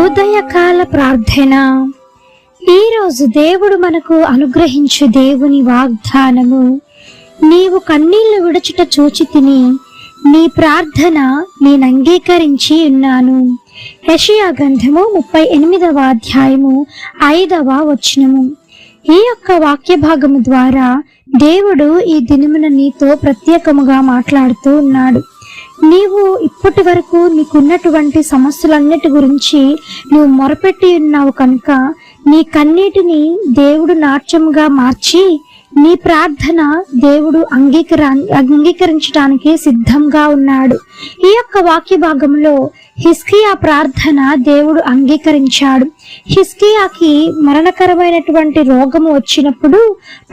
ఉదయకాల ప్రార్థన. ఈరోజు దేవుడు మనకు అనుగ్రహించు దేవుని వాగ్దానము. నీవు కన్నీళ్లు విడుచుట చూచితిని, నీ ప్రార్థన నేను అంగీకరించి ఉన్నాను. యెషయా గ్రంథము 38వ అధ్యాయము 5వ వచనము. ఈ యొక్క వాక్య భాగము ద్వారా దేవుడు ఈ దినమున నీతో ప్రత్యేకముగా మాట్లాడుతూ ఉన్నాడు. నీవు ఇప్పటి వరకు నీకున్నటువంటి సమస్యలన్నిటి గురించి నువ్వు మొరపెట్టి ఉన్నావు కనుక నీ కన్నీటిని దేవుడు నాట్యముగా మార్చి నీ ప్రార్థన దేవుడు అంగీకరించడానికి సిద్ధంగా ఉన్నాడు. ఈ యొక్క వాక్య భాగంలో హిజ్కియా ప్రార్థన దేవుడు అంగీకరించాడు. హిజ్కియాకి మరణకరమైనటువంటి రోగము వచ్చినప్పుడు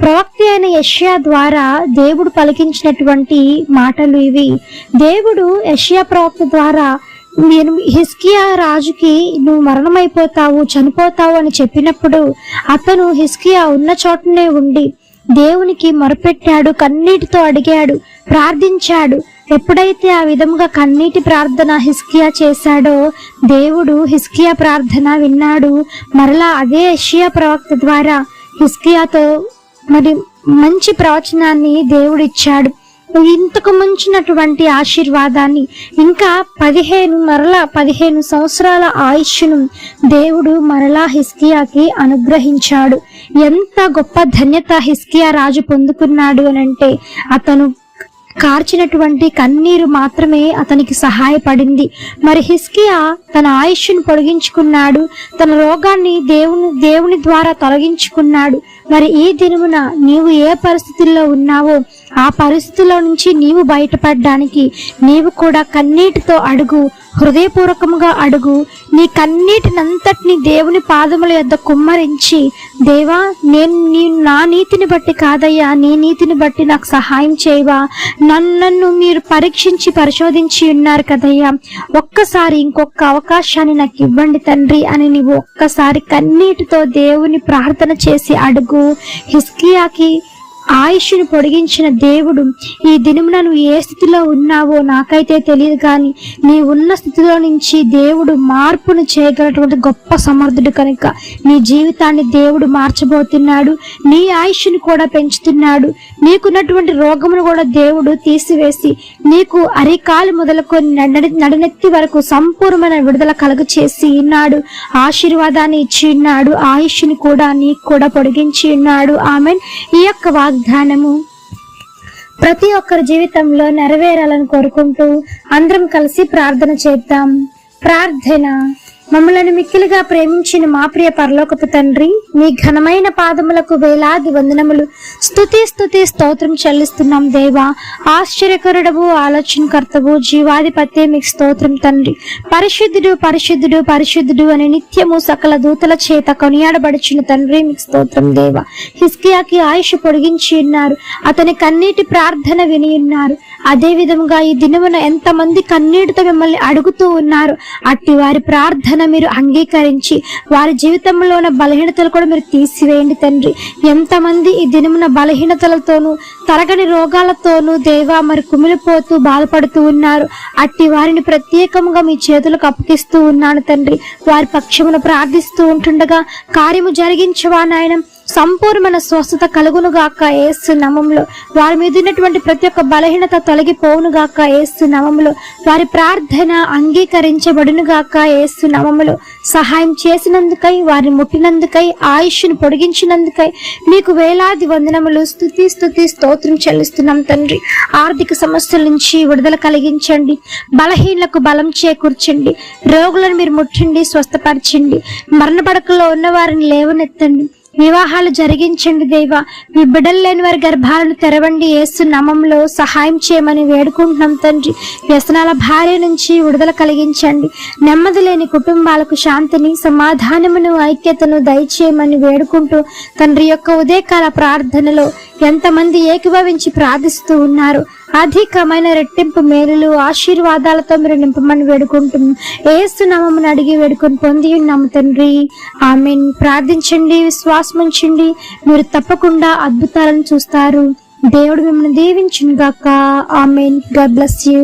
ప్రవక్త అయిన యెషయా ద్వారా దేవుడు పలికించినటువంటి మాటలు ఇవి. దేవుడు యెషయా ప్రవక్త ద్వారా హిజ్కియా రాజుకి నువ్వు మరణమైపోతావు, చనిపోతావు అని చెప్పినప్పుడు అతను హిజ్కియా ఉన్న చోటనే ఉండి దేవునికి మొరపెట్టాడు, కన్నీటితో అడిగాడు, ప్రార్థించాడు. ఎప్పుడైతే ఆ విధముగా కన్నీటి ప్రార్థన హిజ్కియా చేశాడో దేవుడు హిజ్కియా ప్రార్థన విన్నాడు. మరలా అదే యెషయా ప్రవక్త ద్వారా హిజ్కియాతో మంచి ప్రవచనాన్ని దేవుడు ఇచ్చాడు. ఇంతకు మించినటువంటి ఆశీర్వాదాన్ని, ఇంకా 15 సంవత్సరాల ఆయుష్ను దేవుడు మరలా హిజ్కియాకి అనుగ్రహించాడు. ఎంత గొప్ప ధన్యత హిజ్కియా రాజు పొందుకున్నాడు అనంటే అతను కార్చినటువంటి కన్నీరు మాత్రమే అతనికి సహాయపడింది. మరి హిజ్కియా తన ఆయుష్ను పొడిగించుకున్నాడు, తన రోగాన్ని దేవుని ద్వారా తొలగించుకున్నాడు. మరి ఈ దినమున నీవు ఏ పరిస్థితుల్లో ఉన్నావో ఆ పరిస్థితుల్లో నుంచి నీవు బయటపడడానికి నీవు కూడా కన్నీటితో అడుగు, హృదయపూర్వకంగా అడుగు. నీ కన్నీటినంతటిని దేవుని పాదముల యొద్ద కుమ్మరించి, దేవా నేను నా నీతిని బట్టి కాదయ్యా, నీ నీతిని బట్టి నాకు సహాయం చేయవా, నన్ను మీరు పరీక్షించి పరిశోధించి ఉన్నారు కదయ్యా, ఒక్కసారి ఇంకొక అవకాశాన్ని నాకు ఇవ్వండి తండ్రి అని నీవు ఒక్కసారి కన్నీటితో దేవుని ప్రార్థన చేసి అడుగు. హిజ్కియాకి ఆయుష్ను పొడిగించిన దేవుడు ఈ దినమున నువ్వు ఏ స్థితిలో ఉన్నావో నాకైతే తెలియదు, కానీ నీ ఉన్న స్థితిలో నుంచి దేవుడు మార్పును చేయగలటువంటి గొప్ప సమర్థుడు కనుక నీ జీవితాన్ని దేవుడు మార్చబోతున్నాడు. నీ ఆయుష్ను కూడా పెంచుతున్నాడు. నీకున్నటువంటి రోగమును కూడా దేవుడు తీసివేసి నీకు అరికాలు మొదలుకొని నడినెత్తి వరకు సంపూర్ణమైన విడుదల కలుగు చేసి ఉన్నాడు. ఆశీర్వాదాన్ని ఇచ్చి ఉన్నాడు. ఆయుష్ని కూడా నీకు కూడా పొడిగించి ఉన్నాడు. ఆమెన్. ఈ యొక్క వాగ్దానము ప్రతి ఒక్కరి జీవితంలో నెరవేరాలని కోరుకుంటూ అందరం కలిసి ప్రార్థన చేద్దాం. ప్రార్థన. మమ్మలను మిక్కిలిగా ప్రేమించిన మా ప్రియ పరలోకపు తండ్రి, మీ ఘనమైన పాదములకు వేలాది వందనములు, స్తుతి స్తోత్రం చెల్లిస్తున్నాం దేవా. ఆశ్చర్యకరుడవు, ఆలోచనకర్తవు, జీవాధిపత్య మీకు స్తోత్రం తండ్రి. పరిశుద్ధుడు పరిశుద్ధుడు పరిశుద్ధుడు అని నిత్యము సకల దూతల చేత కొనియాడబడుచున్న తండ్రి మీకు స్తోత్రం దేవా. హిజ్కియాకి ఆయుష్ పొడిగించి ఉన్నారు, అతని కన్నీటి ప్రార్థన విని ఉన్నారు. అదే విధముగా ఈ దినమున ఎంతమంది కన్నీటితో మిమ్మల్ని అడుగుతూ ఉన్నారు, అట్టి వారి ప్రార్థన మీరు అంగీకరించి వారి జీవితంలో ఉన్న బలహీనతలు కూడా మీరు తీసివేయండి తండ్రి. ఎంతమంది ఈ దినమున బలహీనతలతోనూ తరగని రోగాలతోనూ దేవా మరి కుమిలిపోతూ బాధపడుతూ ఉన్నారు, అట్టి వారిని ప్రత్యేకంగా మీ చేతులకు అప్పగిస్తూ ఉన్నాను తండ్రి. వారి పక్షమును ప్రార్థిస్తూ ఉంటుండగా కార్యము జరిగించవా నాయన. సంపూర్ణమైన స్వస్థత కలుగునుగాక యేసు నామములో. వారి మీద ఉన్నటువంటి ప్రతి ఒక్క బలహీనత తొలగిపోవునుగాక యేసు నామములో. వారి ప్రార్థన అంగీకరించబడునుగాక యేసు నామములో. సహాయం చేసినందుకై, వారిని ముట్టినందుకై, ఆయుష్ను పొడిగించినందుకై మీకు వేలాది వందనములు, స్తుతి స్తోత్రం చెల్లిస్తున్నాం తండ్రి. ఆర్థిక సమస్యల నుంచి విడుదల కలిగించండి, బలహీనలకు బలం చేకూర్చండి, రోగులను మీరు ముట్టండి, స్వస్థపరచండి, మరణ పడకలో ఉన్న వారిని లేవనెత్తండి, వివాహాలు జరిగించండి దేవా. మీ బిడ్డలు లేని వారి గర్భాలను తెరవండి యేసు నామములో. సహాయం చేయమని వేడుకుంటున్నాం తండ్రి. వ్యసనాల భార్య నుంచి విడుదల కలిగించండి. నెమ్మది లేని కుటుంబాలకు శాంతిని, సమాధానమును, ఐక్యతను దయచేయమని వేడుకుంటూ తండ్రి యొక్క ఉదయకాల ప్రార్థనలో ఎంతమంది ఏకీభవించి ప్రార్థిస్తూ ఉన్నారు, అధికమైన రెట్టింపు మేలులు, ఆశీర్వాదాలతో మీరు నింపమని వేడుకుంటున్నాం. యేసు నామమున అడిగి వేడుకొని పొంది ఉన్నాము తండ్రి. ఆమేన్. ప్రార్థించండి, విశ్వాసం ఉంచండి, మీరు తప్పకుండా అద్భుతాలను చూస్తారు. దేవుడు మిమ్మల్ని దీవించును గాక. ఆమేన్. God bless you.